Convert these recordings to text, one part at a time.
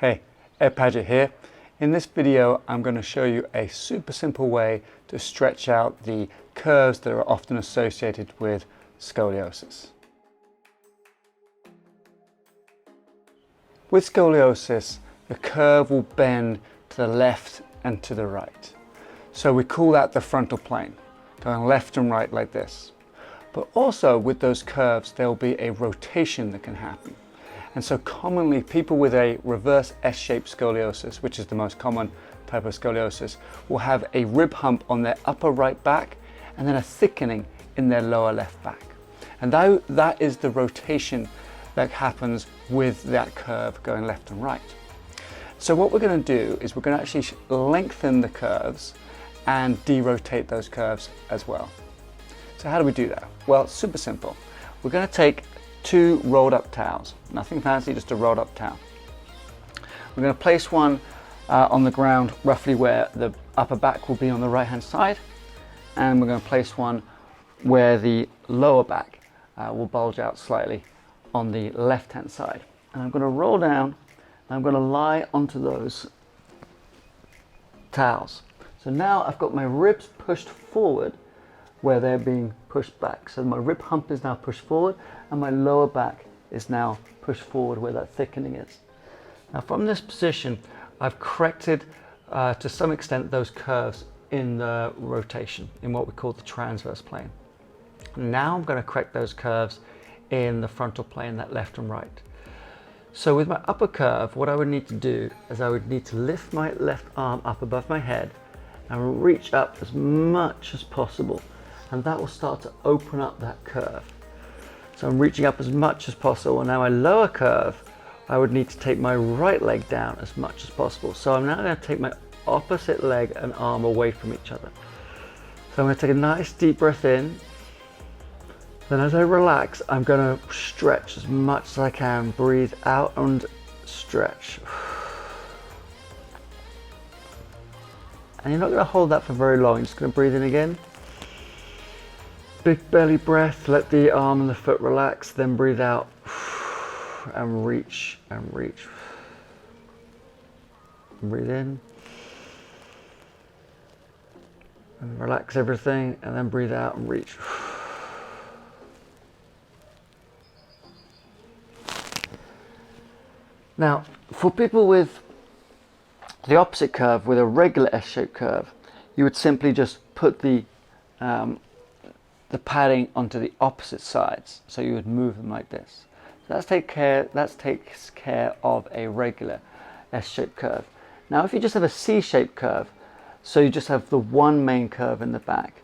Hey, Ed Paget here. In this video, I'm going to show you a super simple way to stretch out the curves that are often associated with scoliosis. With scoliosis, the curve will bend to the left and to the right. So we call that the frontal plane, going left and right like this. But also with those curves, there will be a rotation that can happen. And so commonly people with a reverse S-shaped scoliosis, which is the most common type of scoliosis, will have a rib hump on their upper right back and then a thickening in their lower left back. And that is the rotation that happens with that curve going left and right. So what we're going to do is we're going to actually lengthen the curves and derotate those curves as well. So how do we do that? Well, it's super simple. We're going to take two rolled up towels, nothing fancy, just a rolled up towel. We're going to place one on the ground roughly where the upper back will be on the right hand side, and we're going to place one where the lower back will bulge out slightly on the left hand side. And I'm going to roll down and I'm going to lie onto those towels. So now I've got my ribs pushed forward where they're being pushed back. So my rib hump is now pushed forward and my lower back is now pushed forward where that thickening is. Now from this position, I've corrected to some extent those curves in the rotation, in what we call the transverse plane. Now I'm going to correct those curves in the frontal plane, that left and right. So with my upper curve, what I would need to do is I would need to lift my left arm up above my head and reach up as much as possible. And that will start to open up that curve. So I'm reaching up as much as possible. And now my lower curve, I would need to take my right leg down as much as possible. So I'm now going to take my opposite leg and arm away from each other. So I'm going to take a nice deep breath in. Then as I relax, I'm going to stretch as much as I can. Breathe out and stretch. And you're not going to hold that for very long. You're just going to breathe in again. Big belly breath, let the arm and the foot relax, then breathe out and reach and reach. And breathe in and relax everything, and then breathe out and reach. Now, for people with the opposite curve, with a regular S-shaped curve, you would simply just put the padding onto the opposite sides. So you would move them like this. So that takes care of a regular S-shaped curve. Now if you just have a C-shaped curve, so you just have the one main curve in the back,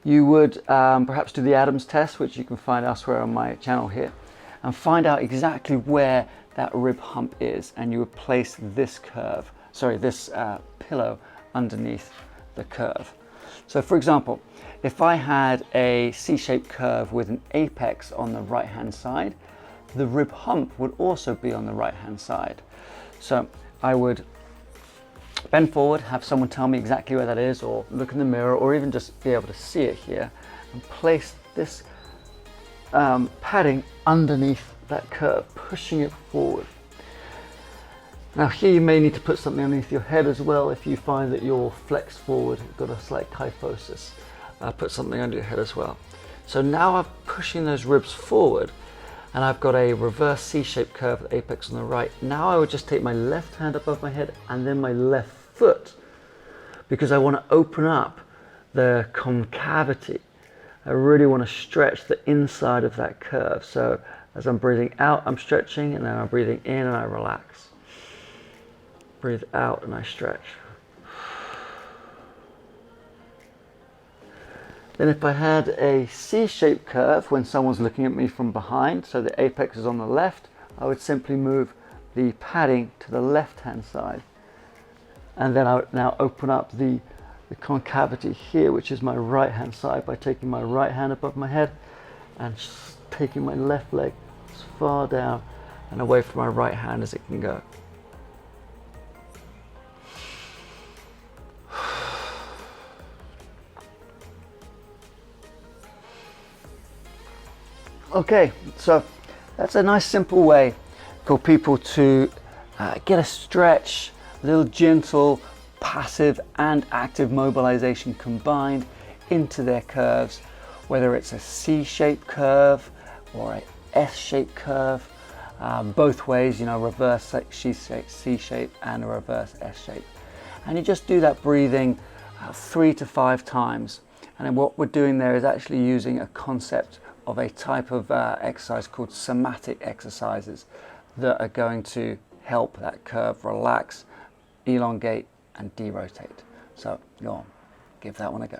you would perhaps do the Adams test, which you can find elsewhere on my channel here, and find out exactly where that rib hump is, and you would place this pillow underneath the curve. So for example, if I had a C-shaped curve with an apex on the right hand side, the rib hump would also be on the right hand side. So I would bend forward, have someone tell me exactly where that is, or look in the mirror, or even just be able to see it here, and place this padding underneath that curve, pushing it forward. Now here you may need to put something underneath your head as well if you find that you're flexed forward, you've got a slight kyphosis. Put something under your head as well. So now I'm pushing those ribs forward and I've got a reverse C-shaped curve with apex on the right. Now I would just take my left hand above my head and then my left foot, because I want to open up the concavity. I really want to stretch the inside of that curve. So as I'm breathing out, I'm stretching, and then I'm breathing in and I relax. Breathe out and I stretch. Then if I had a C-shaped curve when someone's looking at me from behind, so the apex is on the left, I would simply move the padding to the left-hand side. And then I would now open up the concavity here, which is my right-hand side, by taking my right hand above my head and taking my left leg as far down and away from my right hand as it can go. Okay, so that's a nice simple way for people to get a stretch, a little gentle passive and active mobilization combined into their curves, whether it's a C-shaped curve or a S-shaped curve, both ways, you know, reverse C-shape and a reverse S-shape. And you just do that breathing 3 to 5 times. And then what we're doing there is actually using a concept of a type of exercise called somatic exercises that are going to help that curve relax, elongate and derotate. So go on, give that one a go.